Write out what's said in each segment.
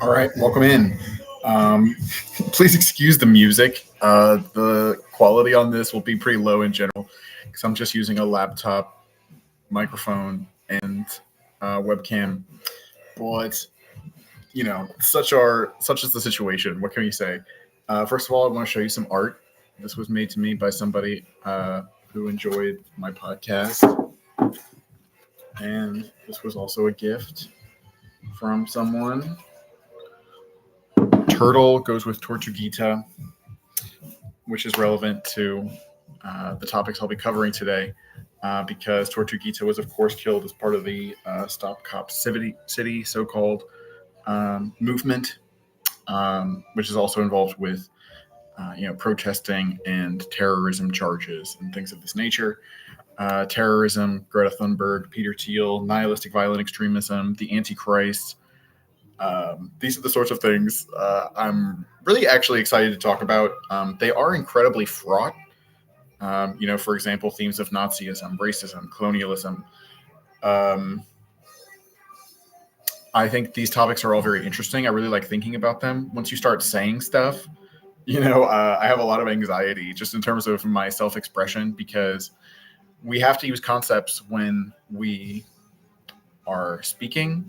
All right, welcome in. Um, Please excuse the music. The quality on this will be pretty low in general because I'm just using a laptop microphone and webcam. But such is the situation. What can we say? First of all, I want to show you some art. This was made to me by somebody who enjoyed my podcast, and this was also a gift from someone. Turtle goes with Tortuguita, which is relevant to the topics I'll be covering today, because Tortuguita was, of course, killed as part of the Stop Cop City so-called movement, which is also involved with protesting and terrorism charges and things of this nature. Terrorism, Greta Thunberg, Peter Thiel, nihilistic violent extremism, the Antichrist. These are the sorts of things I'm really actually excited to talk about. They are incredibly fraught. For example, themes of Nazism, racism, colonialism. Um, I think these topics are all very interesting. I really like thinking about them. Once you start saying stuff, I have a lot of anxiety just in terms of my self-expression because we have to use concepts when we are speaking.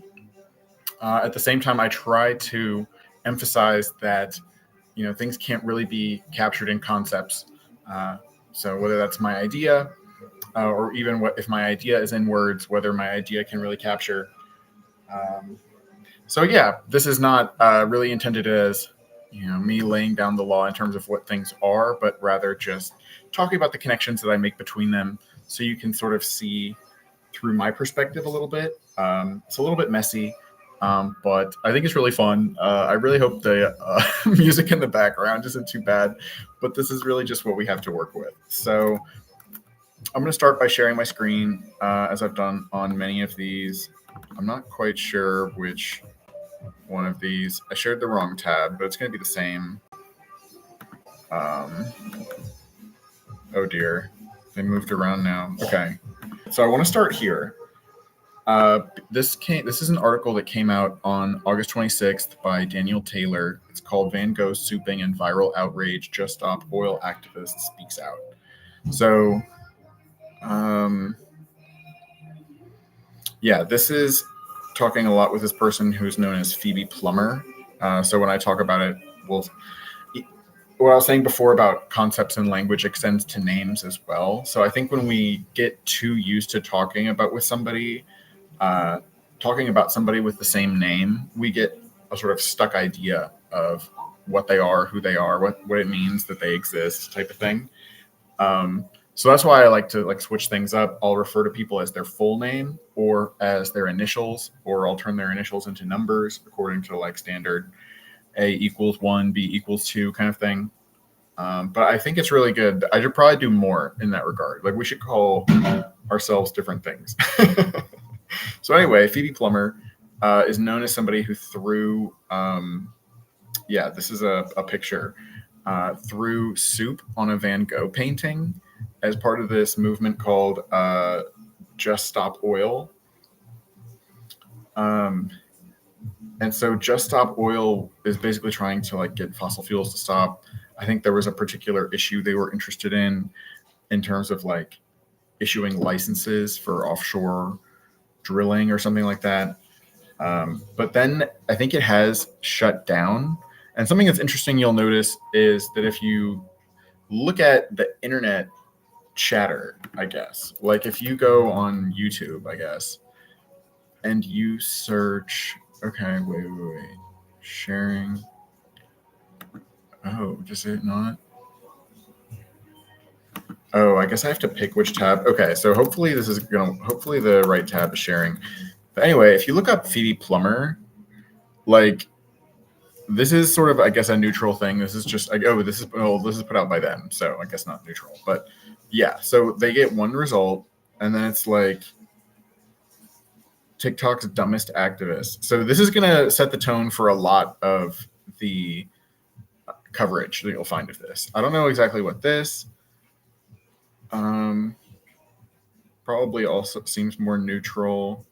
At the same time, I try to emphasize that things can't really be captured in concepts. So whether that's my idea, or even if my idea is in words, whether my idea can really capture. Um, so yeah, this is not really intended as me laying down the law in terms of what things are, but rather just talking about the connections that I make between them, so you can sort of see through my perspective a little bit. It's a little bit messy. But I think it's really fun. I really hope the music in the background isn't too bad, but this is really just what we have to work with. So I'm going to start by sharing my screen, as I've done on many of these. I'm not quite sure which one of these. I shared the wrong tab, but it's going to be the same. Um, oh dear, they moved around now. Okay, so I want to start here. This is an article that came out on August 26th by Daniel Taylor. It's called Van Gogh Souping and Viral Outrage. Just Stop Oil Activist Speaks Out. So, this is talking a lot with this person who's known as Phoebe Plummer. So when I talk about it, what I was saying before about concepts and language extends to names as well. So I think when we get too used to talking about somebody with the same name, we get a sort of stuck idea of what they are, who they are, what it means that they exist, type of thing. So that's why I like to switch things up. I'll refer to people as their full name or as their initials, or I'll turn their initials into numbers according to standard A equals 1, B equals 2 kind of thing. But I think it's really good. I should probably do more in that regard. We should call ourselves different things. So anyway, Phoebe Plummer is known as somebody who threw, this is a picture, threw soup on a Van Gogh painting as part of this movement called Just Stop Oil. And so Just Stop Oil is basically trying to get fossil fuels to stop. I think there was a particular issue they were interested in terms of issuing licenses for offshore drilling or something like that. But then I think it has shut down. And something that's interesting you'll notice is that if you look at the internet chatter, I guess, if you go on YouTube, I guess, and you search, okay, wait, sharing. Oh, does it not? Oh, I guess I have to pick which tab. Okay, so hopefully hopefully the right tab is sharing. But anyway, if you look up Phoebe Plummer, this is sort of, I guess, a neutral thing. This is just this is put out by them, so I guess not neutral. But yeah, so they get one result, and then it's TikTok's dumbest activist. So this is gonna set the tone for a lot of the coverage that you'll find of this. I don't know exactly what this. Probably also seems more neutral.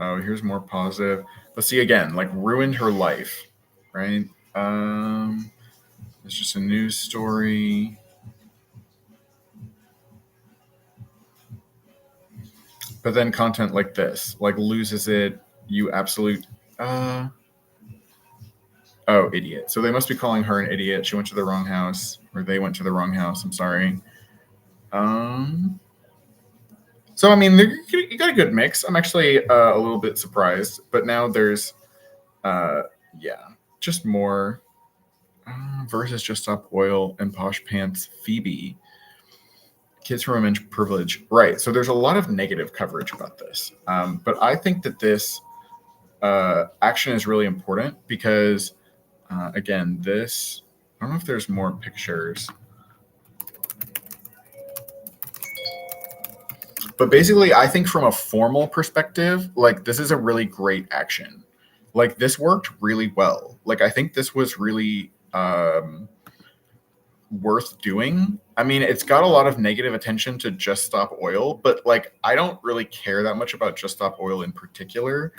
Oh, here's more positive. But see, again, like ruined her life, right? It's just a news story. But then content like this, like loses it, you absolute oh, idiot. So they must be calling her an idiot. She went to the wrong house, or they went to the wrong house. I'm sorry. So I mean, you got a good mix. I'm actually a little bit surprised, but now there's, yeah, just more versus Just Stop Oil and Posh Pants Phoebe. Kids from immense privilege, right? So there's a lot of negative coverage about this, but I think that this action is really important because, again, this. I don't know if there's more pictures. But basically, I think from a formal perspective, like this is a really great action. Like this worked really well. Like I think this was really worth doing. I mean, it's got a lot of negative attention to Just Stop Oil, but like I don't really care that much about Just Stop Oil in particular.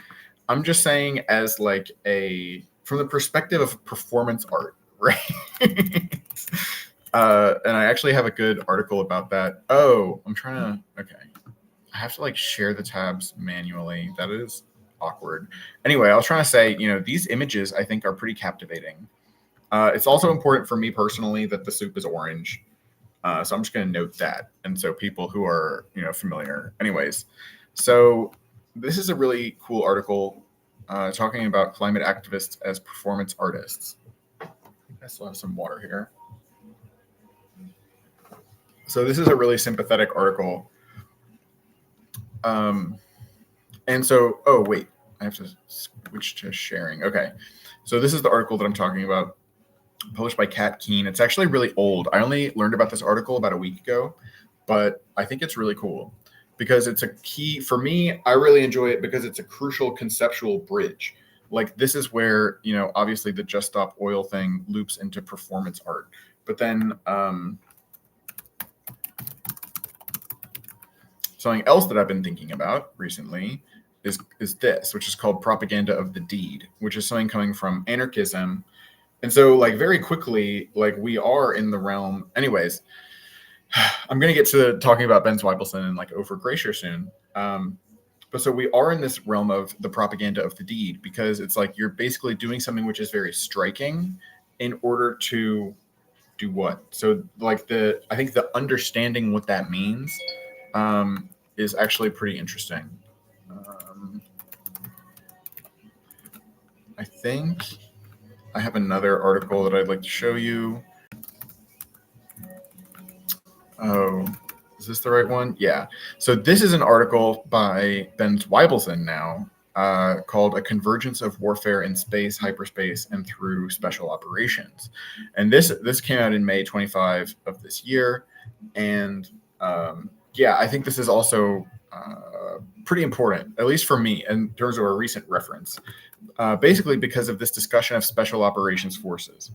I'm just saying as like a from the perspective of performance art, right? And I actually have a good article about that. Oh, I'm trying to okay. I have to like share the tabs manually. That is awkward. Anyway, I was trying to say, these images I think are pretty captivating. It's also important for me personally that the soup is orange. So I'm just going to note that. And so people who are, familiar. Anyways, so this is a really cool article talking about climate activists as performance artists. I still have some water here. So this is a really sympathetic article. And so, oh, wait, I have to switch to sharing. Okay. So this is the article that I'm talking about, published by Kat Keene. It's actually really old. I only learned about this article about a week ago, but I think it's really cool because it's a key for me. I really enjoy it because it's a crucial conceptual bridge. Like this is where, obviously the Just Stop Oil thing loops into performance art, but then, something else that I've been thinking about recently is this, which is called propaganda of the deed, which is something coming from anarchism. And so, like, very quickly, like, we are in the realm. Anyways, I'm going to get to talking about Ben Zweibelson and, like, Ofer Gracier soon. But so we are in this realm of the propaganda of the deed because it's like you're basically doing something which is very striking in order to do what? So, like, I think the understanding what that means is actually pretty interesting. I think I have another article that I'd like to show you. Oh, is this the right one? Yeah. So this is an article by Ben Zweibelson now called A Convergence of Warfare in Space, Hyperspace, and Through Special Operations. And this came out in May 25 of this year. And yeah, I think this is also pretty important, at least for me, in terms of a recent reference, basically because of this discussion of special operations forces.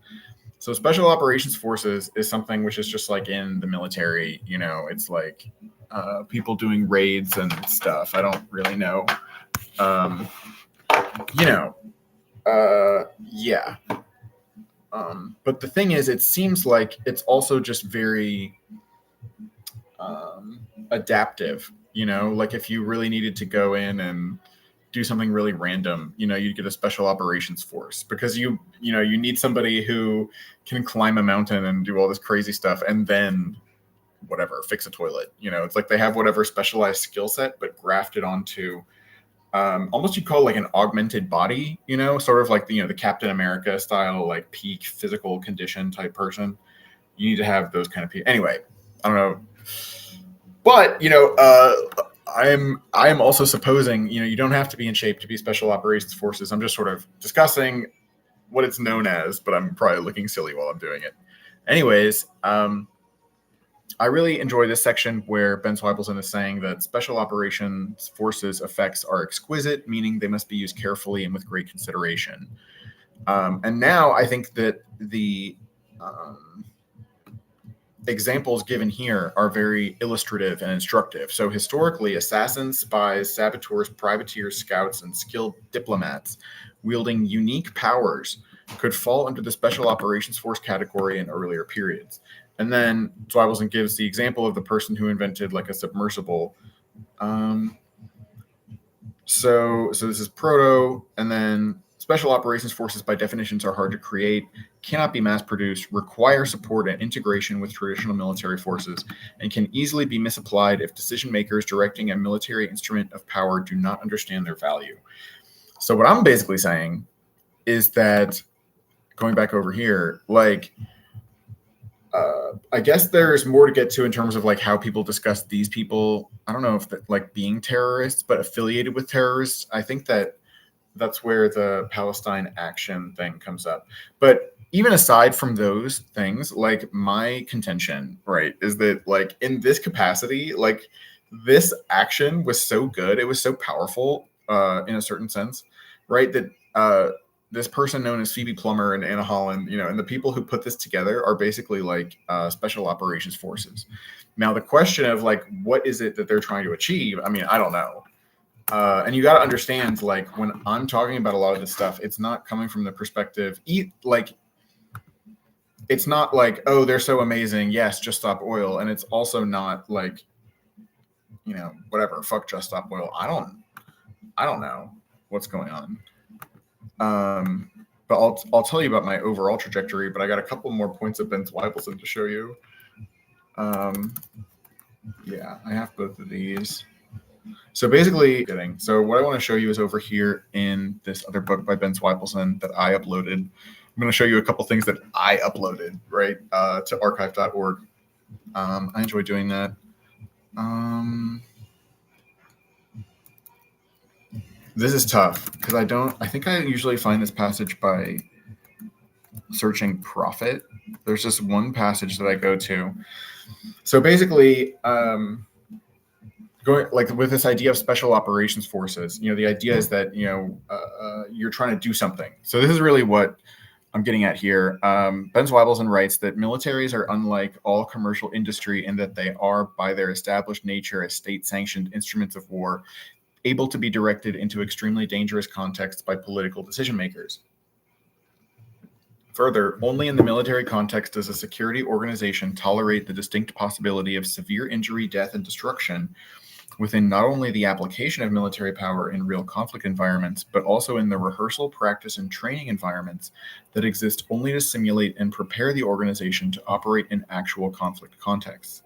So special operations forces is something which is just like in the military, it's like people doing raids and stuff. I don't really know. Yeah. But the thing is, it seems like it's also just very adaptive, like if you really needed to go in and do something really random, you'd get a special operations force because you need somebody who can climb a mountain and do all this crazy stuff and then whatever, fix a toilet. It's like they have whatever specialized skill set, but grafted onto almost you'd call like an augmented body, sort of like the Captain America style, like peak physical condition type person. You need to have those kind of people. Anyway, I don't know. But, I am also supposing, you don't have to be in shape to be special operations forces. I'm just sort of discussing what it's known as, but I'm probably looking silly while I'm doing it. Anyways, I really enjoy this section where Ben Zweibelson is saying that special operations forces effects are exquisite, meaning they must be used carefully and with great consideration. And now I think that the examples given here are very illustrative and instructive. So historically, assassins, spies, saboteurs, privateers, scouts, and skilled diplomats wielding unique powers could fall under the Special Operations Force category in earlier periods. And then Zweibelson gives the example of the person who invented like a submersible. So this is proto, and then special operations forces by definitions are hard to create, cannot be mass produced, require support and integration with traditional military forces, and can easily be misapplied if decision makers directing a military instrument of power do not understand their value. So what I'm basically saying is that, going back over here, like, I guess there's more to get to in terms of like how people discuss these people. I don't know if that, like being terrorists, but affiliated with terrorists. I think that's where the Palestine action thing comes up. But even aside from those things, like my contention, right, is that like in this capacity, like this action was so good, it was so powerful in a certain sense, right, that this person known as Phoebe Plummer and Anna Holland, and the people who put this together are basically like special operations forces. Now, the question of like, what is it that they're trying to achieve? I mean, I don't know. And you got to understand, like, when I'm talking about a lot of this stuff, it's not coming from the perspective, it's not like, oh, they're so amazing. Yes, just stop oil. And it's also not like, whatever, fuck just stop oil. I don't know what's going on. But I'll tell you about my overall trajectory, but I got a couple more points of Ben Zweibelson to show you. Yeah, I have both of these. So basically, so what I want to show you is over here in this other book by Ben Zweibelson that I uploaded. I'm going to show you a couple things that I uploaded, right, to archive.org. I enjoy doing that. This is tough because I think I usually find this passage by searching profit. There's just one passage that I go to. So basically, going like with this idea of special operations forces, the idea is that, you're trying to do something. So this is really what I'm getting at here. Ben Zweibelson writes that militaries are unlike all commercial industry in that they are, by their established nature as state-sanctioned instruments of war, able to be directed into extremely dangerous contexts by political decision makers. Further, only in the military context does a security organization tolerate the distinct possibility of severe injury, death, and destruction within not only the application of military power in real conflict environments, but also in the rehearsal, practice, and training environments that exist only to simulate and prepare the organization to operate in actual conflict contexts.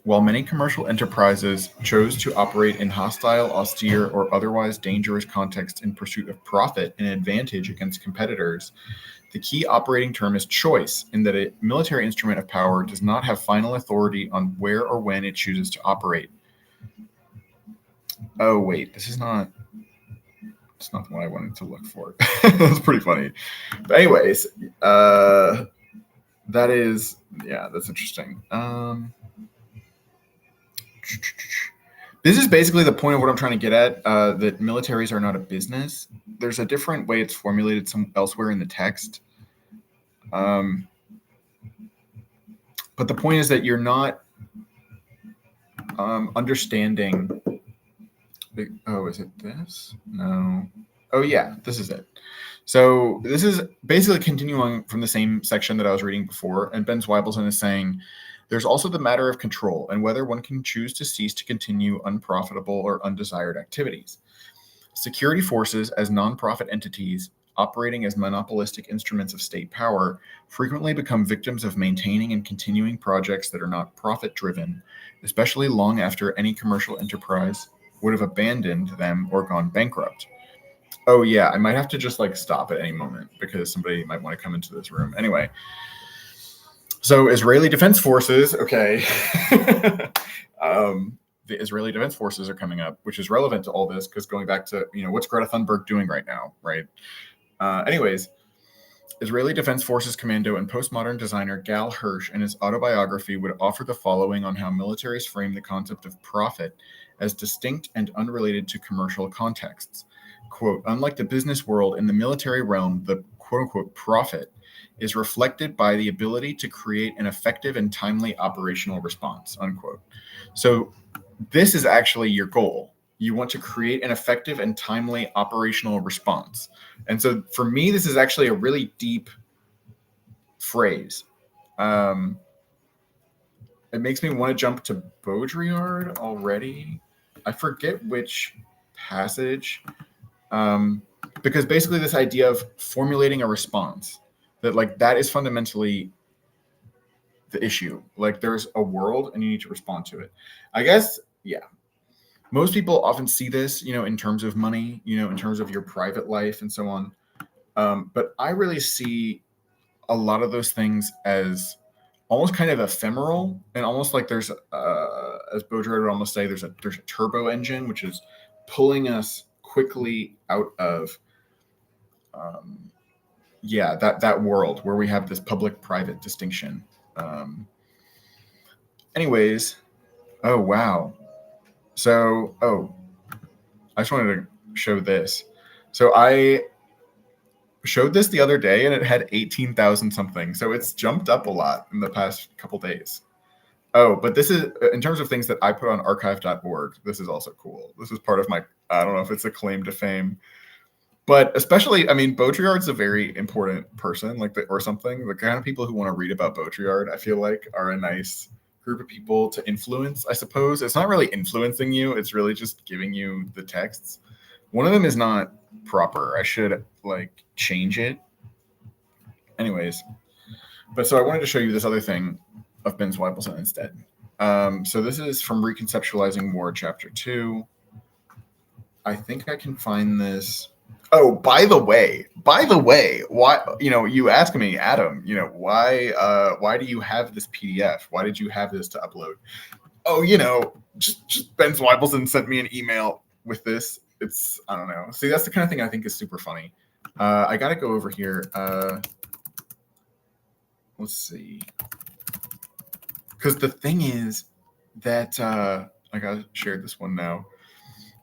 While many commercial enterprises chose to operate in hostile, austere, or otherwise dangerous contexts in pursuit of profit and advantage against competitors, the key operating term is choice, in that a military instrument of power does not have final authority on where or when it chooses to operate. Oh, wait, it's not the one I wanted to look for. That's pretty funny. But anyways, that's interesting. This is basically the point of what I'm trying to get at, that militaries are not a business. There's a different way it's formulated elsewhere in the text. But the point is that you're not understanding. Oh, is it this? No. Oh, yeah, this is it. So this is basically continuing from the same section that I was reading before. And Ben Zweibelson is saying, there's also the matter of control and whether one can choose to cease to continue unprofitable or undesired activities. Security forces, as non-profit entities operating as monopolistic instruments of state power, frequently become victims of maintaining and continuing projects that are not profit-driven, especially long after any commercial enterprise would have abandoned them or gone bankrupt. Oh, yeah, I might have to just stop at any moment because somebody might want to come into this room. Anyway. So Israeli Defense Forces, okay. The Israeli Defense Forces are coming up, which is relevant to all this because going back to, what's Greta Thunberg doing right now, right? Anyways, Israeli Defense Forces commando and postmodern designer Gal Hirsch in his autobiography would offer the following on how militaries frame the concept of profit as distinct and unrelated to commercial contexts. Quote, unlike the business world, in the military realm, the quote unquote profit is reflected by the ability to create an effective and timely operational response, unquote. So this is actually your goal. You want to create an effective and timely operational response. And so for me, this is actually a really deep phrase. It makes me want to jump to Baudrillard already. I forget which passage. Because basically this idea of formulating a response, that like that is fundamentally the issue. Like there's a world and you need to respond to it. I guess, yeah. Most people often see this, in terms of money, in terms of your private life and so on. But I really see a lot of those things as almost kind of ephemeral, and almost like there's, as Baudrillard would almost say, there's a turbo engine, which is pulling us quickly out of, that world where we have this public-private distinction. Anyways, oh wow. So, I just wanted to show this. So I showed this the other day and it had 18,000 something. So it's jumped up a lot in the past couple days. Oh, but this is, in terms of things that I put on archive.org, this is also cool. This is part of my, I don't know if it's a claim to fame, but especially, Baudrillard's a very important person, or something. The kind of people who want to read about Baudrillard, I feel like, are a nice group of people to influence, I suppose. It's not really influencing you. It's really just giving you the texts. One of them is not proper. I should change it. Anyways, but so I wanted to show you this other thing of Ben Zweibelson instead. So this is from Reconceptualizing War, Chapter 2. I think I can find this. Oh, by the way, why, you ask me, Adam, why do you have this PDF? Why did you have this to upload? Oh, just Ben Zweibelson sent me an email with this. It's, I don't know. See, that's the kind of thing I think is super funny. I got to go over here. Let's see. Because the thing is that, I got shared this one now.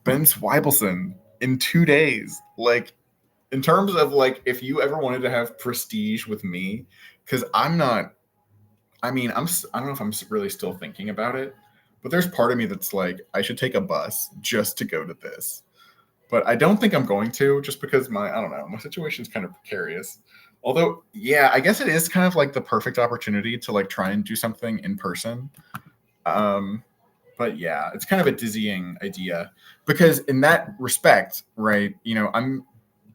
Ben Zweibelson in 2 days, in terms of if you ever wanted to have prestige with me, because I don't know if I'm really still thinking about it, but there's part of me that's I should take a bus just to go to this. But I don't think I'm going to, just because my situation's kind of precarious. Although, yeah, I guess it is kind of the perfect opportunity to try and do something in person. But yeah, it's kind of a dizzying idea, because in that respect, right, I don't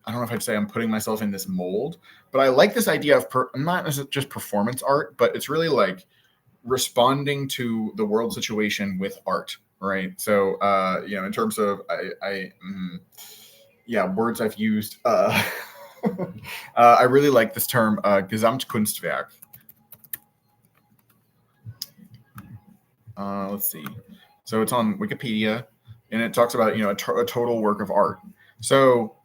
know if I'd say I'm putting myself in this mold, but I like this idea of, not just performance art, but it's really responding to the world situation with art, right? So, in terms of, words I've used, I really like this term, Gesamtkunstwerk. Let's see. So it's on Wikipedia, and it talks about, a total work of art. So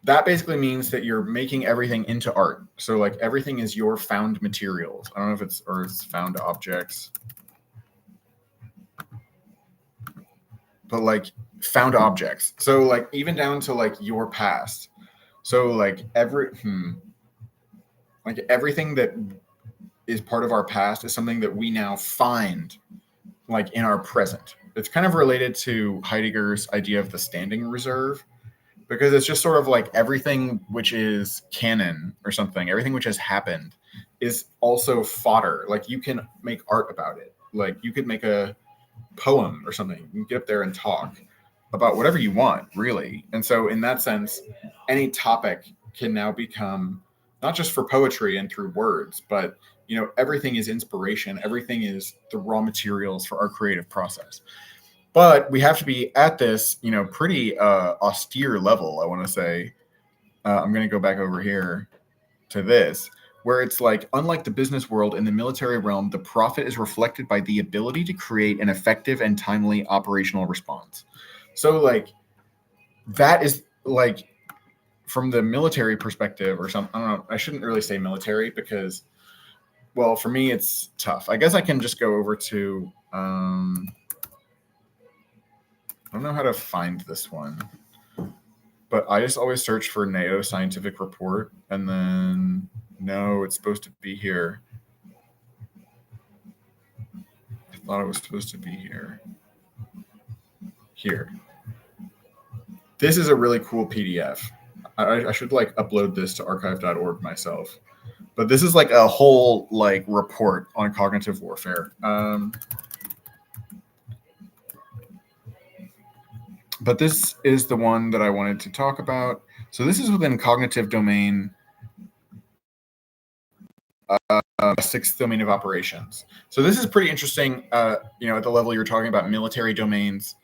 that basically means that you're making everything into art. So everything is your found materials. I don't know if it's found objects, but found objects. So even down to your past. So everything that is part of our past is something that we now find in our present. It's kind of related to Heidegger's idea of the standing reserve, because it's just sort of everything which is canon or something, everything which has happened is also fodder. You can make art about it. You could make a poem or something. You can get up there and talk about whatever you want, really. And so in that sense, any topic can now become, not just for poetry and through words, but everything is inspiration. Everything is the raw materials for our creative process. But we have to be at this, pretty austere level, I want to say. I'm going to go back over here to this, where it's unlike the business world, in the military realm, the profit is reflected by the ability to create an effective and timely operational response. So that is from the military perspective or something. I don't know. I shouldn't really say military because, well, for me, it's tough. I guess I can just go over to, I don't know how to find this one. but I just always search for NATO scientific report, and then no, it's supposed to be here. I thought it was supposed to be here. Here. This is a really cool PDF. I should like upload this to archive.org myself. But this is like a whole like report on cognitive warfare. But this is the one that I wanted to talk about. So this is within cognitive domain, sixth domain of operations. So this is pretty interesting, at the level you're talking about military domains.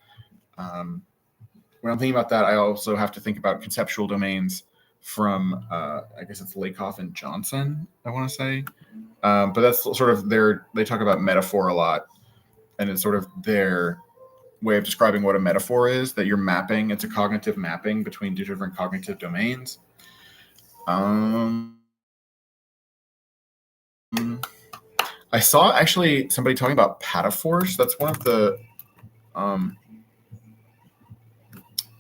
When I'm thinking about that, I also have to think about conceptual domains from, I guess it's Lakoff and Johnson, I want to say. But that's sort of they talk about metaphor a lot. And it's sort of their way of describing what a metaphor is, that you're mapping. It's a cognitive mapping between two different cognitive domains. I saw actually somebody talking about pataphors. That's one of the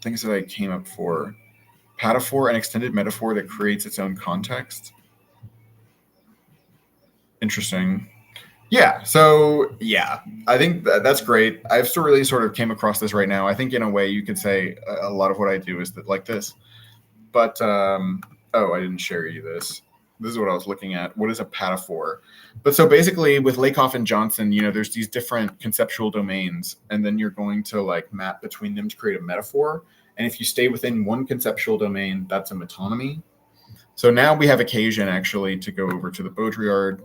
things that I came up for. Pataphor, an extended metaphor that creates its own context. Interesting. Yeah. So yeah, I think that's great. I've still really sort of came across this right now. I think in a way you could say a lot of what I do is that like this. But I didn't share you this. This is what I was looking at. What is a pataphor? But so basically with Lakoff and Johnson, there's these different conceptual domains, and then you're going to like map between them to create a metaphor. And if you stay within one conceptual domain, that's a metonymy. So now we have occasion actually to go over to the Baudrillard.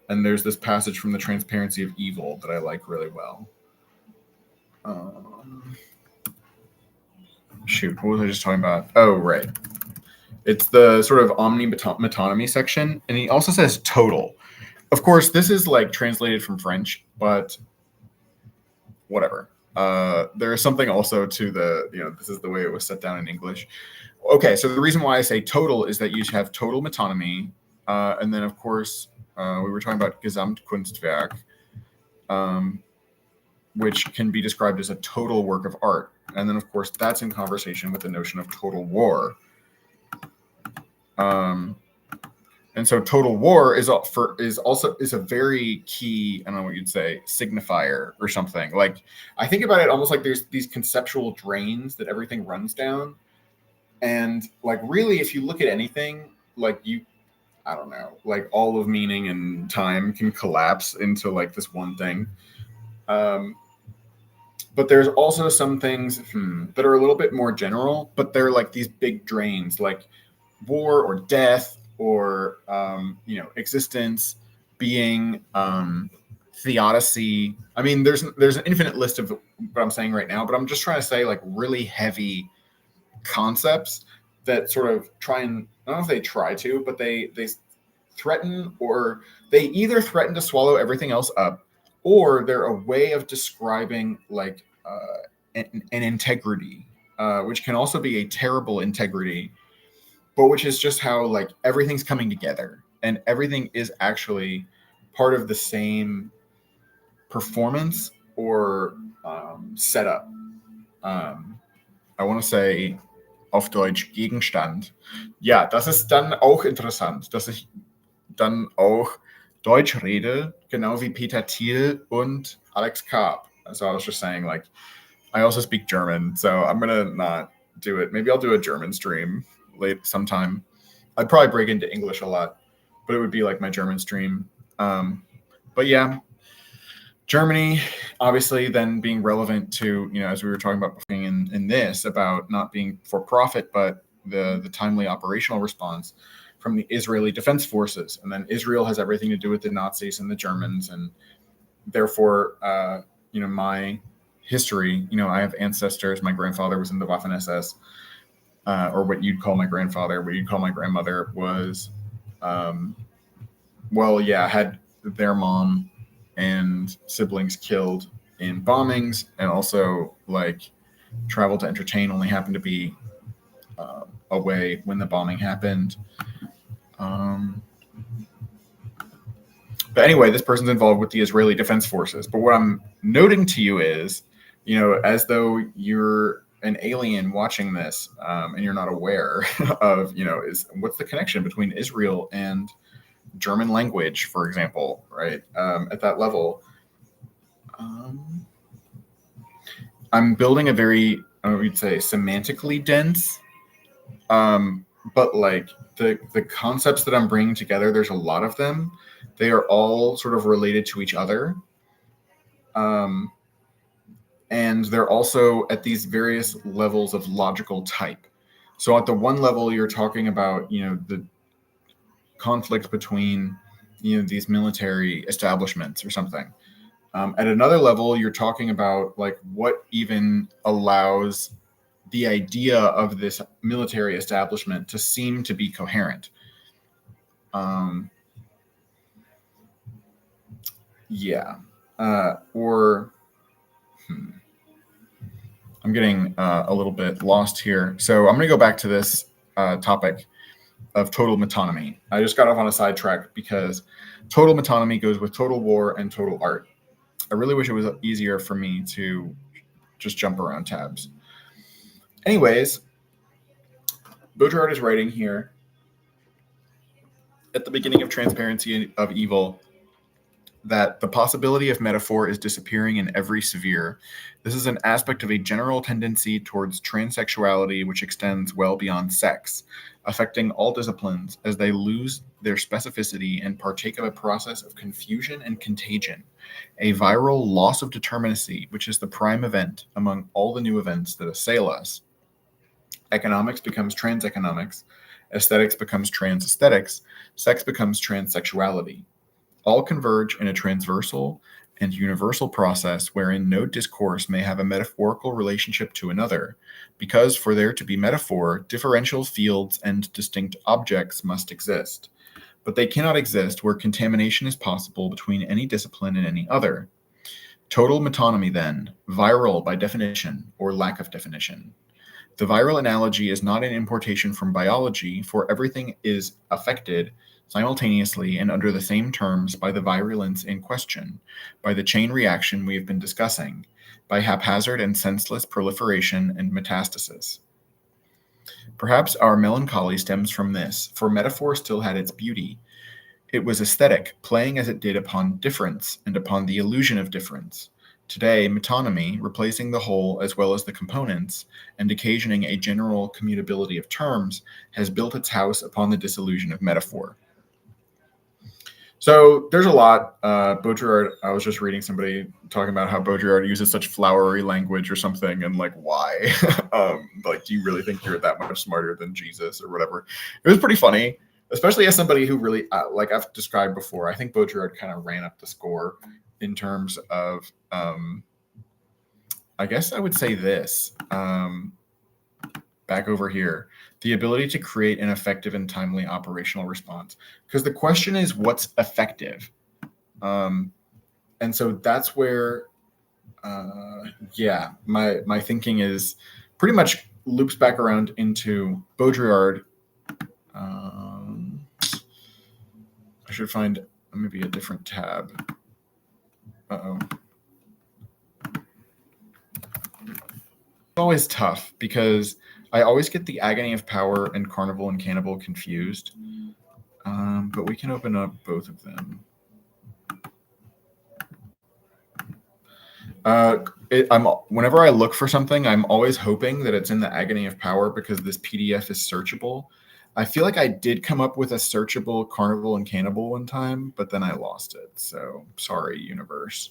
And there's this passage from The Transparency of Evil that I like really well. Shoot, what was I just talking about? Oh, right. It's the sort of omni-metonymy section. And he also says total. Of course, this is like translated from French, but whatever. There is something also to this is the way it was set down in English. Okay, so the reason why I say total is that you have total metonymy. And then, of course, we were talking about Gesamtkunstwerk, which can be described as a total work of art. And then, of course, that's in conversation with the notion of total war. And so total war is a very key, I don't know what you'd say, signifier or something. Like, I think about it almost like there's these conceptual drains that everything runs down. And like, really, if you look at anything, like I don't know, like all of meaning and time can collapse into like this one thing. But there's also some things that are a little bit more general, but they're like these big drains, like war or death or, existence, being, theodicy. I mean, there's an infinite list of what I'm saying right now, but I'm just trying to say like really heavy concepts that sort of try and, I don't know if they try to, but they threaten, or they either threaten to swallow everything else up, or they're a way of describing like an integrity, which can also be a terrible integrity, but which is just how like everything's coming together and everything is actually part of the same performance or setup. I want to say auf Deutsch Gegenstand. Ja, das ist dann auch interessant, dass ich dann auch Deutsch rede, genau wie Peter Thiel und Alex Karp. So I was just saying, like, I also speak German, so I'm going to not do it. Maybe I'll do a German stream late sometime. I'd probably break into English a lot, but it would be like my German stream. But yeah, Germany, obviously, then being relevant to, as we were talking about in this, about not being for profit, but the timely operational response from the Israeli Defense Forces. And then Israel has everything to do with the Nazis and the Germans. And therefore, my history, I have ancestors. My grandfather was in the Waffen-SS, or what you'd call my grandfather, what you'd call my grandmother was, had their mom and siblings killed in bombings, and also like traveled to entertain, only happened to be away when the bombing happened. But anyway, this person's involved with the Israeli Defense Forces. But what I'm noting to you is as though you're an alien watching this, and you're not aware of, what's the connection between Israel and German language, for example, right? At that level, I'm building a very, I would say, semantically dense, but like the concepts that I'm bringing together, there's a lot of them. They are all sort of related to each other. And they're also at these various levels of logical type. So at the one level, you're talking about, the conflict between, these military establishments or something. At another level, you're talking about like what even allows the idea of this military establishment to seem to be coherent. I'm getting a little bit lost here. So I'm going to go back to this topic of total metonymy. I just got off on a sidetrack because total metonymy goes with total war and total art. I really wish it was easier for me to just jump around tabs. Anyways, Baudrillard is writing here at the beginning of Transparency of Evil that the possibility of metaphor is disappearing in every sphere. This is an aspect of a general tendency towards transsexuality which extends well beyond sex, affecting all disciplines as they lose their specificity and partake of a process of confusion and contagion, a viral loss of determinacy which is the prime event among all the new events that assail us. Economics becomes trans-economics, aesthetics becomes trans-aesthetics, sex becomes transsexuality. All converge in a transversal and universal process wherein no discourse may have a metaphorical relationship to another, because for there to be metaphor, differential fields and distinct objects must exist. But they cannot exist where contamination is possible between any discipline and any other. Total metonymy, then, viral by definition or lack of definition. The viral analogy is not an importation from biology, for everything is affected simultaneously and under the same terms by the virulence in question, by the chain reaction we have been discussing, by haphazard and senseless proliferation and metastasis. Perhaps our melancholy stems from this, for metaphor still had its beauty. It was aesthetic, playing as it did upon difference and upon the illusion of difference. Today, metonymy, replacing the whole as well as the components, and occasioning a general commutability of terms, has built its house upon the disillusion of metaphor. So there's a lot. Baudrillard, I was just reading somebody talking about how Baudrillard uses such flowery language or something, and like, why? Like, do you really think you're that much smarter than Jesus or whatever? It was pretty funny, especially as somebody who really, like I've described before, I think Baudrillard kind of ran up the score in terms of, I guess I would say this, back over here, the ability to create an effective and timely operational response. Because the question is, what's effective? And so that's where, my thinking is pretty much loops back around into Baudrillard. I should find maybe a different tab. It's always tough because I always get the agony of power and carnival and cannibal confused. But we can open up both of them. Whenever I look for something, I'm always hoping that it's in the agony of power because this PDF is searchable. I feel like I did come up with a searchable carnival and cannibal one time, but then I lost it. So sorry, universe.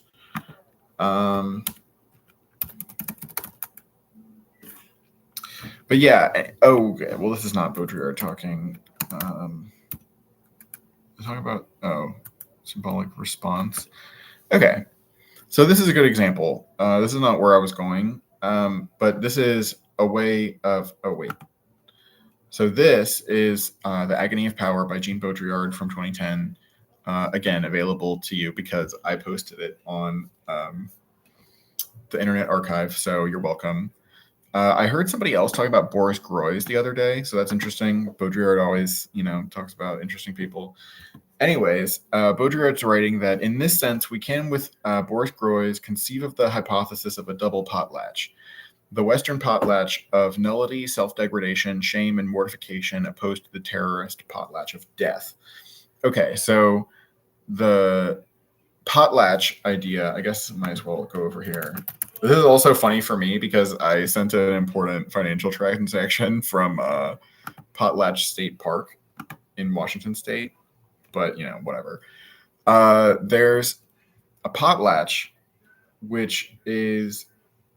But yeah, okay. Well, this is not Baudrillard talking. Talking about symbolic response. Okay, so this is a good example. This is not where I was going, but this is a way of. Oh wait. So this is The Agony of Power by Jean Baudrillard from 2010. Again, available to you because I posted it on the Internet Archive. So you're welcome. I heard somebody else talk about Boris Groys the other day, so that's interesting. Baudrillard always, talks about interesting people. Anyways, Baudrillard's writing that in this sense, we can, with Boris Groys, conceive of the hypothesis of a double potlatch. The Western potlatch of nullity, self-degradation, shame, and mortification opposed to the terrorist potlatch of death. Okay, so the potlatch idea, I guess I might as well go over here. This is also funny for me because I sent an important financial transaction from Potlatch State Park in Washington State, but whatever. There's a potlatch, which is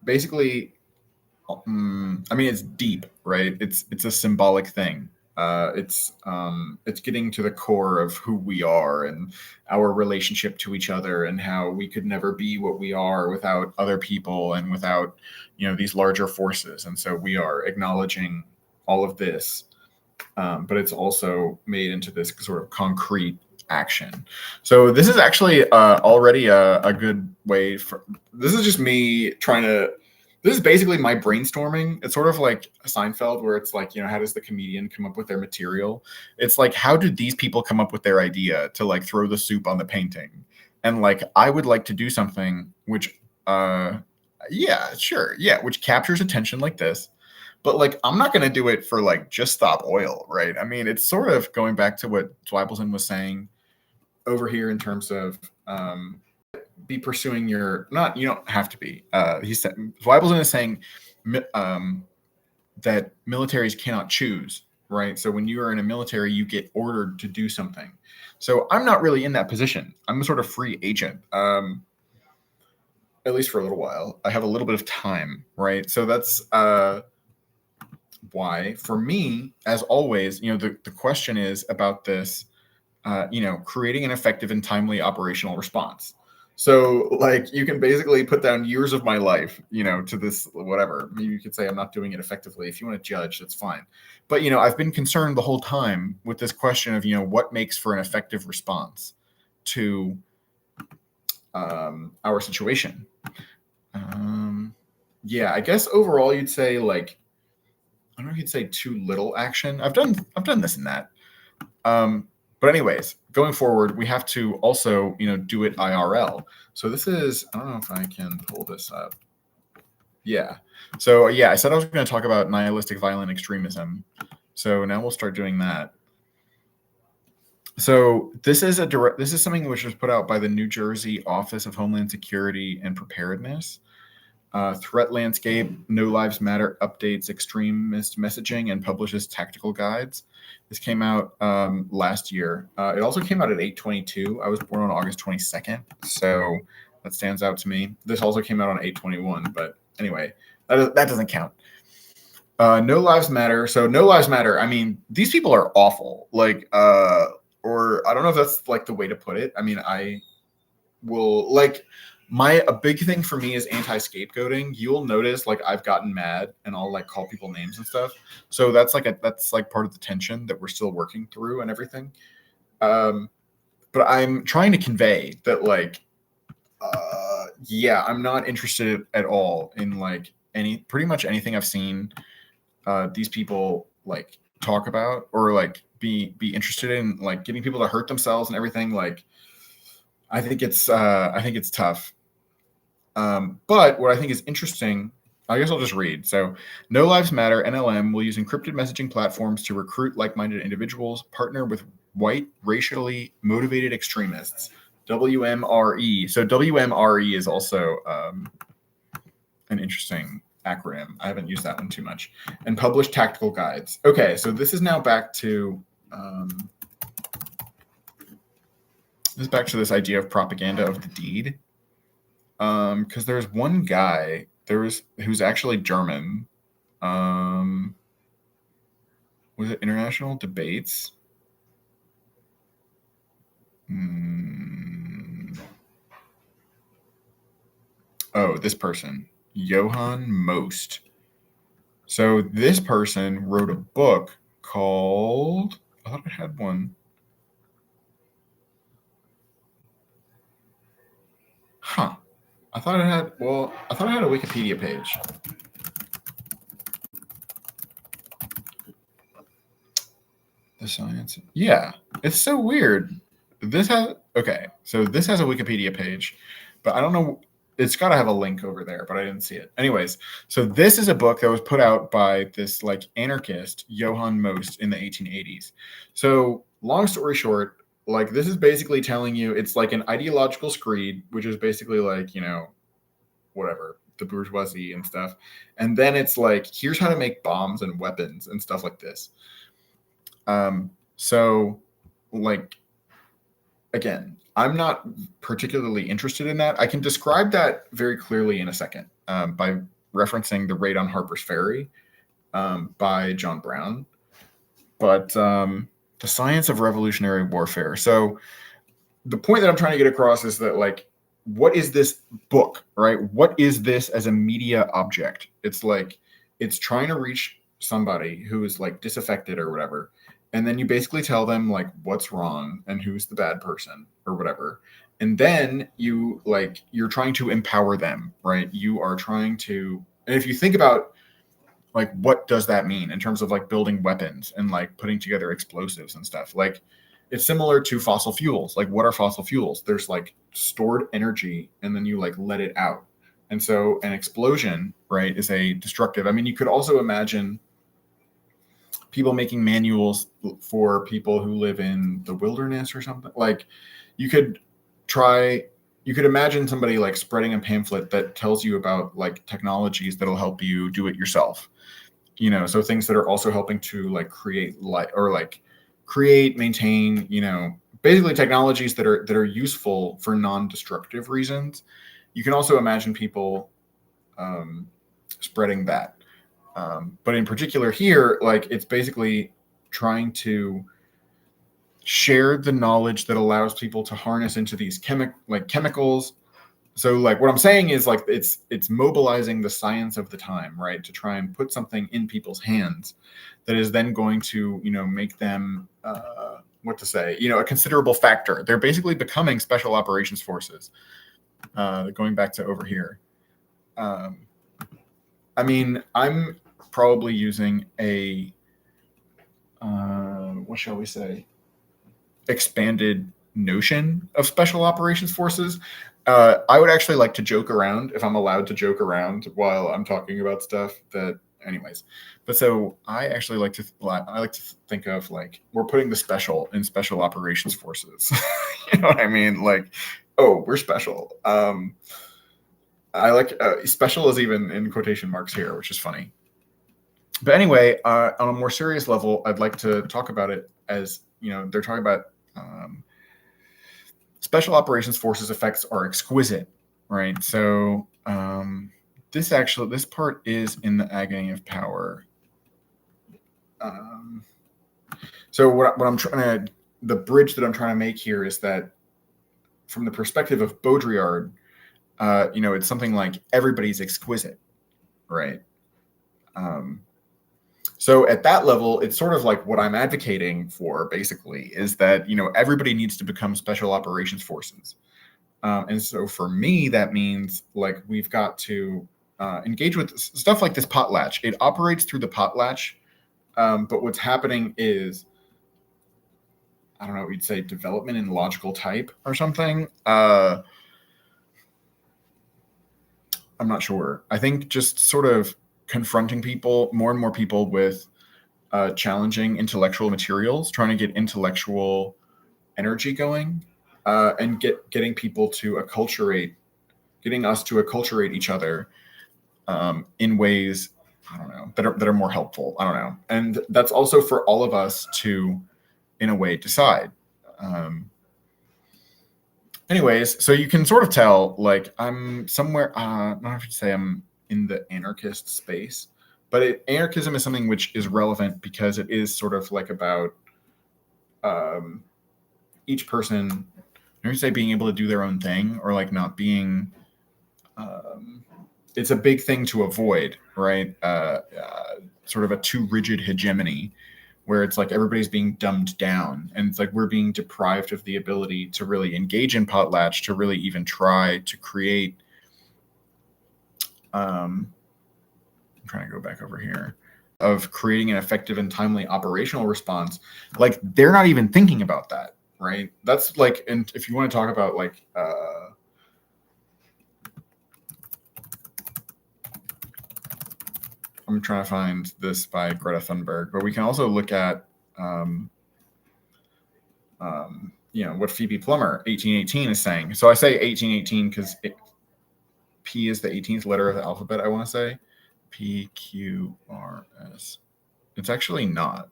basically, it's deep, right? It's a symbolic thing. It's getting to the core of who we are and our relationship to each other, and how we could never be what we are without other people and without these larger forces. And so we are acknowledging all of this, but it's also made into this sort of concrete action. So this is actually already a good way for. This is just me trying to. This is basically my brainstorming. It's sort of like Seinfeld, where it's like, how does the comedian come up with their material? It's like, how did these people come up with their idea to like throw the soup on the painting? And like, I would like to do something which, which captures attention like this. But like, I'm not going to do it for like just stop oil, right? I mean, it's sort of going back to what Zweibelson was saying over here in terms of be pursuing your, not, you don't have to be. He said, Zweibelson is saying that militaries cannot choose, right? So when you are in a military, you get ordered to do something. So I'm not really in that position. I'm a sort of free agent, at least for a little while. I have a little bit of time, right? So that's why, for me, as always, the question is about this, creating an effective and timely operational response. So, like, you can basically put down years of my life, to this, whatever. Maybe you could say I'm not doing it effectively. If you want to judge, that's fine. But, I've been concerned the whole time with this question of, what makes for an effective response to our situation. I guess overall you'd say, like, I don't know if you'd say too little action. I've done this and that. But anyways, going forward, we have to also, do it IRL. So this is, I don't know if I can pull this up. Yeah. So I said I was going to talk about nihilistic violent extremism. So now we'll start doing that. So this is something which was put out by the New Jersey Office of Homeland Security and Preparedness. Threat landscape, No Lives Matter updates extremist messaging and publishes tactical guides. This came out last year. It also came out at 8/22. I was born on August 22nd, so that stands out to me. This also came out on 8/21, but anyway, that doesn't count. No Lives Matter. So No Lives Matter. I mean, these people are awful. Like, or I don't know if that's like the way to put it. I mean, I will like. A big thing for me is anti-scapegoating. You'll notice like I've gotten mad and I'll like call people names and stuff. So that's like part of the tension that we're still working through and everything. But I'm trying to convey that like, I'm not interested at all in like pretty much anything I've seen these people like talk about or like be interested in, like getting people to hurt themselves and everything. Like, I think it's tough. But what I think is interesting, I guess I'll just read. So, No Lives Matter NLM will use encrypted messaging platforms to recruit like-minded individuals, partner with white, racially motivated extremists, WMRE. So WMRE is also an interesting acronym. I haven't used that one too much. And publish tactical guides. Okay, so this is now back to this idea of propaganda of the deed. Because there's one guy who's actually German. Was it International Debates? Oh, this person, Johann Most. So this person wrote a book called, I thought I had one. Huh. I thought I had a Wikipedia page. The science. Yeah, it's so weird. this has so this has a Wikipedia page, but I don't know. It's got to have a link over there, but I didn't see it. Anyways, so this is a book that was put out by this like anarchist Johann Most in the 1880s. So long story short, like this is basically telling you it's like an ideological screed, which is basically like, you know, whatever, the bourgeoisie and stuff. And then it's like, here's how to make bombs and weapons and stuff like this. So like, again, I'm not particularly interested in that. I can describe that very clearly in a second by referencing The Raid on Harper's Ferry by John Brown. But the science of revolutionary warfare. So the point that I'm trying to get across is that, like, what is this book, right? What is this as a media object? It's like, it's trying to reach somebody who is like disaffected or whatever. And then you basically tell them like what's wrong and who's the bad person or whatever. And then you like, you're trying to empower them, right? You are trying to, and if you think about like, what does that mean in terms of like building weapons and like putting together explosives and stuff? Like, it's similar to fossil fuels. Like, what are fossil fuels? There's like stored energy and then you like let it out. And so an explosion, right, is a destructive. I mean, you could also imagine people making manuals for people who live in the wilderness or something. Like, you could imagine somebody like spreading a pamphlet that tells you about like technologies that'll help you do it yourself. You know, so things that are also helping to like create light or like create, maintain, you know, basically technologies that are useful for non-destructive reasons. You can also imagine people spreading that. But in particular here, like, it's basically trying to share the knowledge that allows people to harness into these chemicals. So like what I'm saying is like it's mobilizing the science of the time, right, to try and put something in people's hands that is then going to, you know, make them a considerable factor. They're basically becoming special operations forces. Going back to over here. I mean, I'm probably using a what shall we say, expanded notion of special operations forces. I would actually like to joke around, if I'm allowed to joke around while I'm talking about stuff that, anyways. But so I actually like to think of like, we're putting the special in special operations forces. You know what I mean? Like, oh, we're special. I like special is even in quotation marks here, which is funny. But anyway, on a more serious level, I'd like to talk about it as, you know, they're talking about special operations forces effects are exquisite, right? So this part is in the agony of power. So what I'm trying to, the bridge that I'm trying to make here is that from the perspective of Baudrillard, you know, it's something like everybody's exquisite, right? So at that level, it's sort of like what I'm advocating for, basically, is that, you know, everybody needs to become special operations forces. And so for me, that means like we've got to engage with stuff like this potlatch. It operates through the potlatch, but what's happening is, I don't know, you'd say development in logical type or something. I'm not sure. I think just sort of confronting people, more and more people, with challenging intellectual materials, trying to get intellectual energy going, and getting people to acculturate, getting us to acculturate each other in ways, I don't know, that are more helpful. I don't know. And that's also for all of us to, in a way, decide. Anyways, so you can sort of tell, like, I'm somewhere, I don't know if you'd say I'm in the anarchist space, but anarchism is something which is relevant because it is sort of like about each person, I would say, being able to do their own thing, or like not being, it's a big thing to avoid, right? Sort of a too rigid hegemony, where it's like everybody's being dumbed down, and it's like we're being deprived of the ability to really engage in potlatch, to really even try to create. I'm trying to go back over here, of creating an effective and timely operational response. Like, they're not even thinking about that. right? That's like, and if you want to talk about like, I'm trying to find this by Greta Thunberg, but we can also look at, what Phoebe Plummer, 1818, is saying. So I say 1818 because P is the 18th letter of the alphabet, I want to say. PQRS. It's actually not.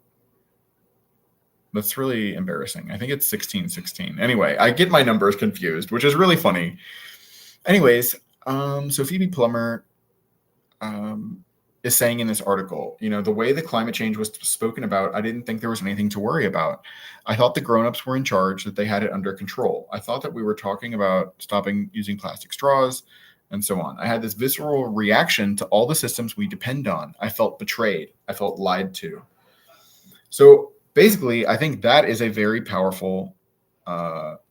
That's really embarrassing. I think it's 1616. Anyway, I get my numbers confused, which is really funny. Anyways, so Phoebe Plummer is saying in this article, the way the climate change was spoken about, I didn't think there was anything to worry about. I thought the grown-ups were in charge, that they had it under control. I thought that we were talking about stopping using plastic straws and so on. I had this visceral reaction to all the systems we depend on. I felt betrayed. I felt lied to. So basically, I think that is a very powerful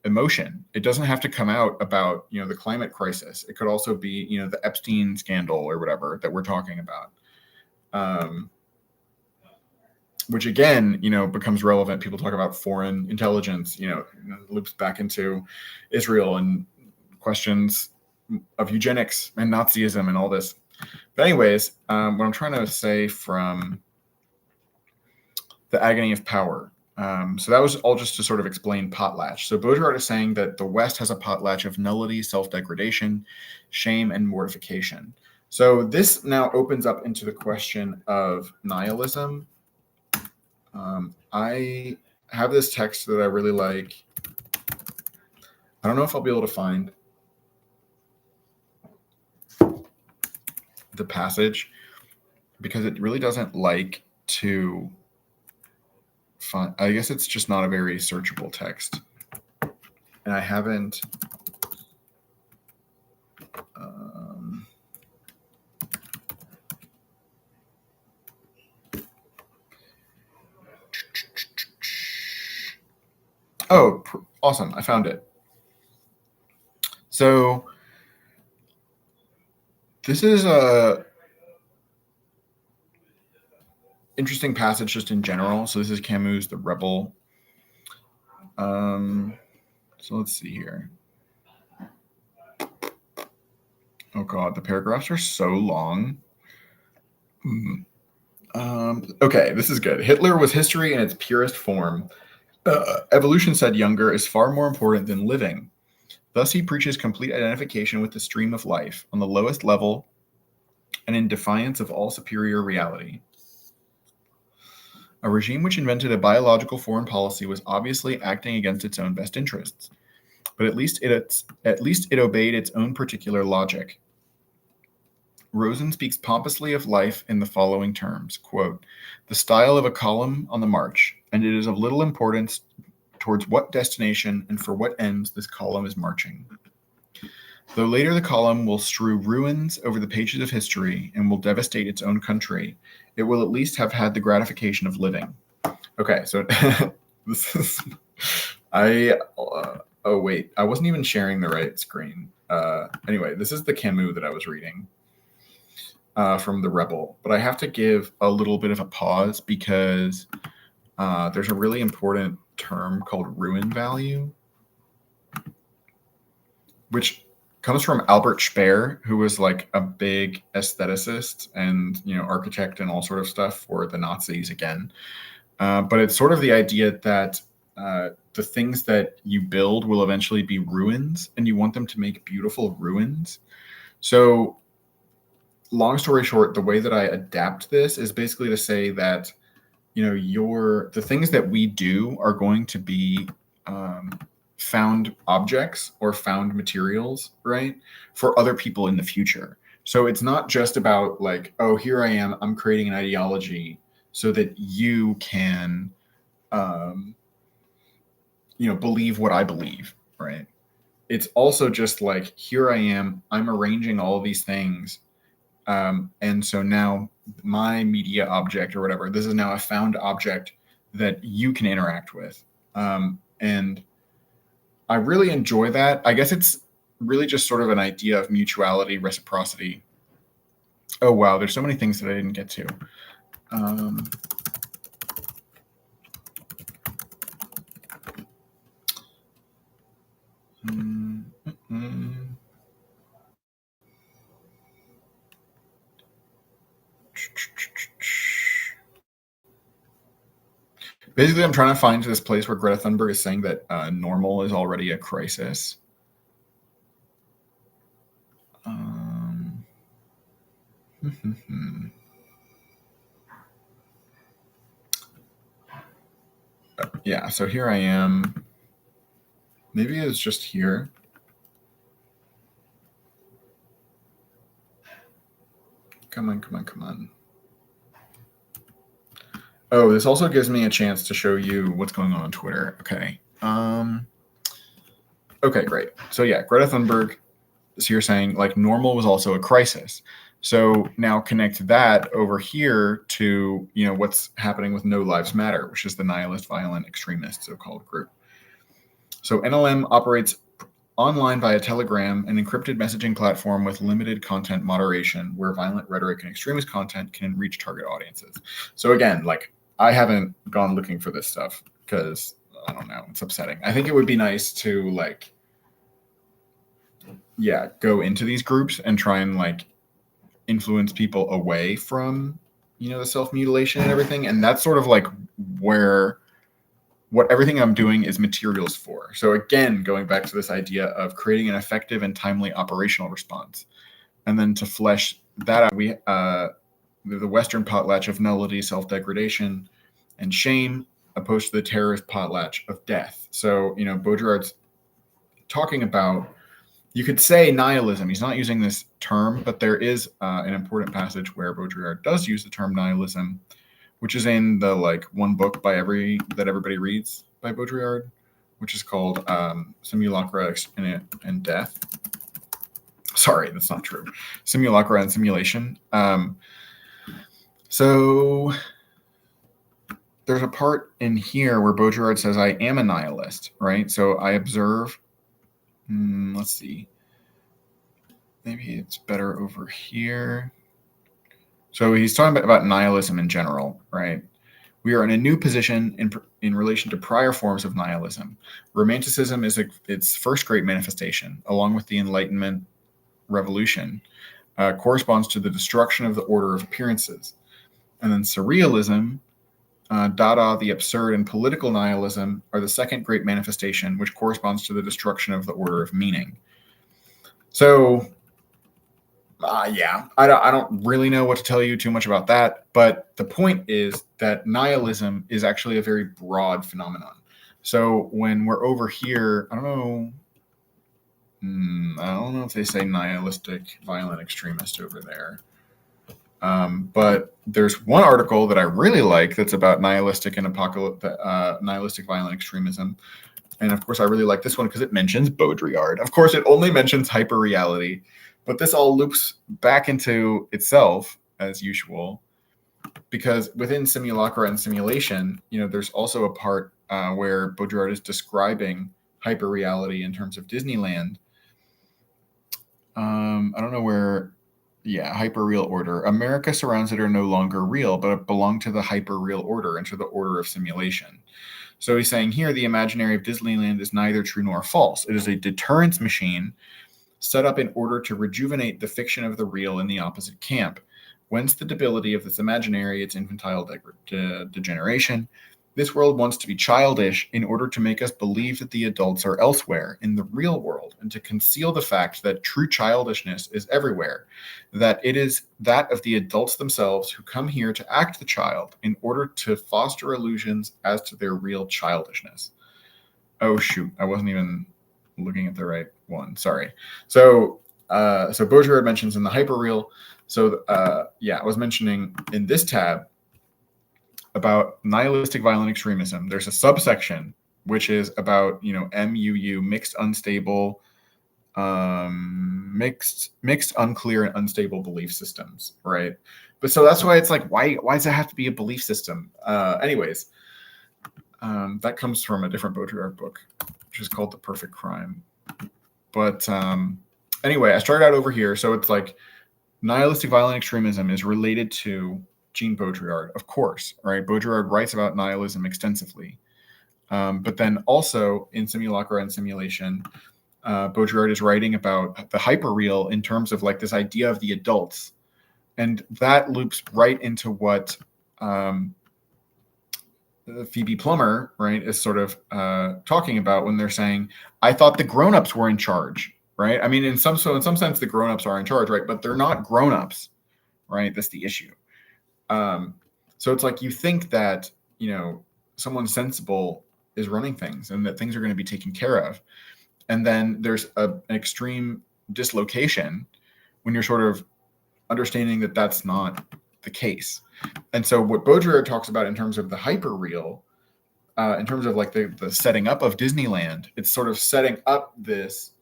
emotion. It doesn't have to come out about, the climate crisis. It could also be, the Epstein scandal or whatever that we're talking about. Which again, becomes relevant. People talk about foreign intelligence, loops back into Israel and questions of eugenics and Nazism and all this. But anyways, what I'm trying to say from the agony of power. So that was all just to sort of explain potlatch. So Baudrillard is saying that the West has a potlatch of nullity, self-degradation, shame, and mortification. So this now opens up into the question of nihilism. I have this text that I really like. I don't know if I'll be able to find the passage because it really doesn't like to find. I guess it's just not a very searchable text. And I haven't. Oh, awesome. I found it. So this is a interesting passage just in general. So this is Camus' The Rebel. So let's see here. Oh God, the paragraphs are so long. Okay, this is good. Hitler was history in its purest form. Evolution, said Younger, is far more important than living. Thus, he preaches complete identification with the stream of life on the lowest level and in defiance of all superior reality. A regime which invented a biological foreign policy was obviously acting against its own best interests, but at least it obeyed its own particular logic. Rosen speaks pompously of life in the following terms, quote, "The style of a column on the march, and it is of little importance towards what destination and for what ends this column is marching. Though later the column will strew ruins over the pages of history and will devastate its own country, it will at least have had the gratification of living." Okay, so this is, oh wait, I wasn't even sharing the right screen. Anyway, this is the Camus that I was reading from The Rebel, but I have to give a little bit of a pause because there's a really important term called ruin value, which comes from Albert Speer, who was like a big aestheticist and architect and all sort of stuff for the Nazis again. But it's sort of the idea that the things that you build will eventually be ruins, and you want them to make beautiful ruins. So, long story short, the way that I adapt this is basically to say that the things that we do are going to be found objects or found materials, right, for other people in the future. So it's not just about like, oh, here I am, I'm creating an ideology so that you can, believe what I believe, right? It's also just like, here I am, I'm arranging all of these things. And so now my media object or whatever, this is now a found object that you can interact with. And I really enjoy that. I guess it's really just sort of an idea of mutuality, reciprocity. Oh, wow. There's so many things that I didn't get to. Basically, I'm trying to find this place where Greta Thunberg is saying that normal is already a crisis. Yeah, so here I am. Maybe it's just here. Come on. Oh, this also gives me a chance to show you what's going on Twitter. Okay. Okay, great. So yeah, Greta Thunberg is here saying like normal was also a crisis. So now connect that over here to, what's happening with No Lives Matter, which is the nihilist, violent, extremist so-called group. So NLM operates online via Telegram, an encrypted messaging platform with limited content moderation where violent rhetoric and extremist content can reach target audiences. So again, like I haven't gone looking for this stuff because I don't know, it's upsetting. I think it would be nice to go into these groups and try and influence people away from, the self-mutilation and everything. And that's sort of like where what everything I'm doing is materials for. So again, going back to this idea of creating an effective and timely operational response. And then to flesh that out, we the Western potlatch of nullity, self-degradation, and shame, opposed to the terrorist potlatch of death. So, Baudrillard's talking about, you could say nihilism. He's not using this term, but there is an important passage where Baudrillard does use the term nihilism, which is in the one book that everybody reads by Baudrillard, which is called Simulacra and Death. Sorry, that's not true. Simulacra and Simulation. So there's a part in here where Baudrillard says, I am a nihilist, right? So I observe, let's see. Maybe it's better over here. So he's talking about nihilism in general, right? We are in a new position in relation to prior forms of nihilism. Romanticism is its first great manifestation, along with the Enlightenment revolution, corresponds to the destruction of the order of appearances. And then surrealism, Dada, the absurd, and political nihilism are the second great manifestation, which corresponds to the destruction of the order of meaning. So, I don't really know what to tell you too much about that, but the point is that nihilism is actually a very broad phenomenon. So when we're over here, I don't know if they say nihilistic, violent extremist over there. But there's one article that I really like that's about nihilistic and nihilistic violent extremism. And of course, I really like this one because it mentions Baudrillard. Of course, it only mentions hyperreality, but this all loops back into itself as usual, because within Simulacra and Simulation, there's also a part where Baudrillard is describing hyperreality in terms of Disneyland. I don't know where. Yeah, hyperreal order. America surrounds it are no longer real, but belong to the hyperreal order and to the order of simulation. So he's saying here, the imaginary of Disneyland is neither true nor false. It is a deterrence machine set up in order to rejuvenate the fiction of the real in the opposite camp. Whence the debility of this imaginary, its infantile degeneration. This world wants to be childish in order to make us believe that the adults are elsewhere in the real world, and to conceal the fact that true childishness is everywhere, that it is that of the adults themselves who come here to act the child in order to foster illusions as to their real childishness. Oh, shoot. I wasn't even looking at the right one. Sorry. So Baudrillard mentions in the hyperreal. So, I was mentioning in this tab about nihilistic violent extremism. There's a subsection which is about MUU, mixed unstable, mixed unclear and unstable belief systems, right? But so that's why it's like, why does it have to be a belief system? Anyways, that comes from a different Baudrillard book, which is called The Perfect Crime. But anyway, I started out over here. So it's like nihilistic violent extremism is related to Jean Baudrillard, of course, right? Baudrillard writes about nihilism extensively. But then also in Simulacra and Simulation, Baudrillard is writing about the hyperreal in terms of like this idea of the adults, and that loops right into what Phoebe Plummer, right, is sort of talking about when they're saying, "I thought the grown-ups were in charge." Right? I mean, in some sense, the grown-ups are in charge, right? But they're not grown-ups, right? That's the issue. So it's like you think that, someone sensible is running things and that things are going to be taken care of. And then there's an extreme dislocation when you're sort of understanding that that's not the case. And so what Baudrillard talks about in terms of the hyperreal, in terms of like the setting up of Disneyland, it's sort of setting up this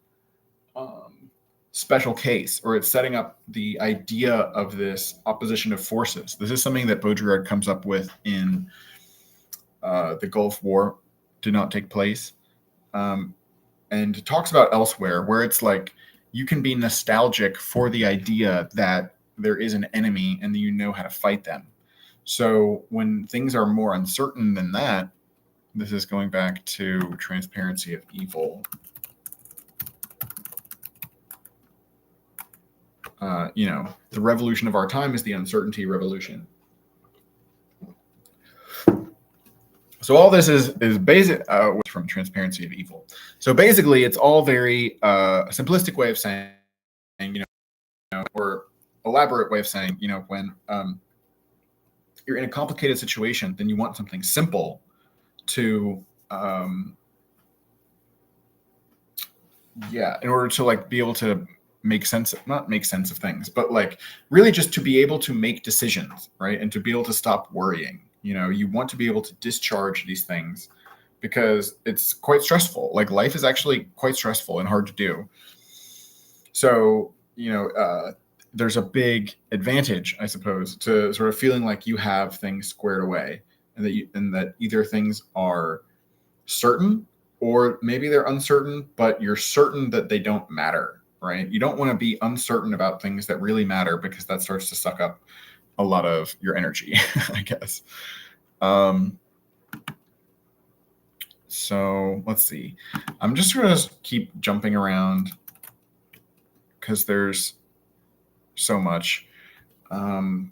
special case, or it's setting up the idea of this opposition of forces. This is something that Baudrillard comes up with in The Gulf War Did Not Take Place, and talks about elsewhere, where it's like you can be nostalgic for the idea that there is an enemy and that you know how to fight them. So when things are more uncertain than that, this is going back to Transparency of Evil. The revolution of our time is the uncertainty revolution. So all this is basic from Transparency of Evil. So basically, it's all very simplistic way of saying, or elaborate way of saying, when you're in a complicated situation, then you want something simple to, in order to like be able to not make sense of things, but like really just to be able to make decisions, right? And to be able to stop worrying. You want to be able to discharge these things because it's quite stressful. Like life is actually quite stressful and hard to do. So, there's a big advantage, I suppose, to sort of feeling like you have things squared away, and that either things are certain or maybe they're uncertain, but you're certain that they don't matter, right? You don't want to be uncertain about things that really matter, because that starts to suck up a lot of your energy, I guess. So let's see. I'm just going to keep jumping around because there's so much. Back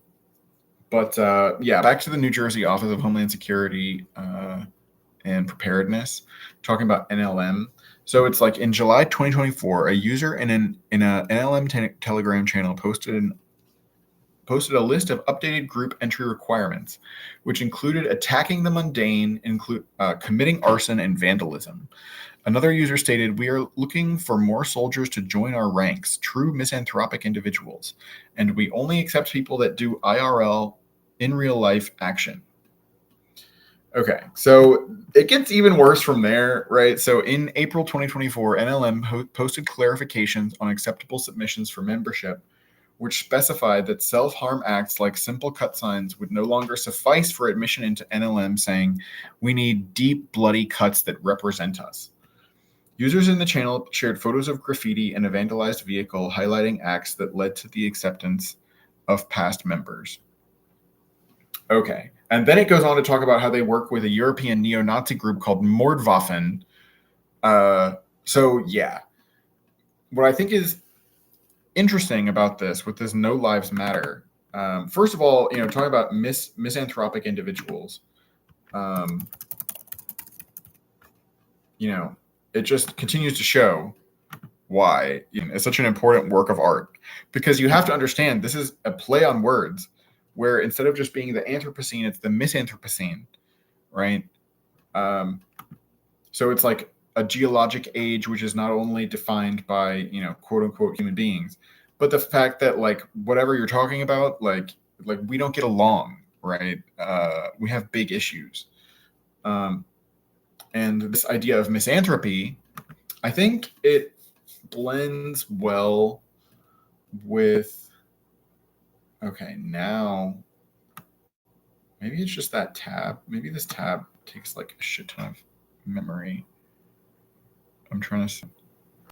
to the New Jersey Office of Homeland Security and Preparedness, talking about NLM. So it's like in July 2024, a user in a NLM Telegram channel posted a list of updated group entry requirements, which included attacking the mundane, committing arson and vandalism. Another user stated, "We are looking for more soldiers to join our ranks, true misanthropic individuals, and we only accept people that do IRL, in real life action." Okay, so it gets even worse from there, right? So in April 2024, NLM posted clarifications on acceptable submissions for membership, which specified that self-harm acts like simple cut signs would no longer suffice for admission into NLM, saying, "We need deep, bloody cuts that represent us." Users in the channel shared photos of graffiti and a vandalized vehicle, highlighting acts that led to the acceptance of past members. Okay, and then it goes on to talk about how they work with a European neo-Nazi group called Mordwaffen. What I think is interesting about this, with this No Lives Matter, first of all, talking about misanthropic individuals, it just continues to show why it's such an important work of art, because you have to understand this is a play on words, where instead of just being the Anthropocene, it's the misanthropocene, right? So it's like a geologic age, which is not only defined by, quote unquote human beings, but the fact that like whatever you're talking about, like we don't get along, right? We have big issues. And this idea of misanthropy, I think it blends well with, okay, now maybe it's just that tab. Maybe this tab takes like a shit ton of memory. I'm trying to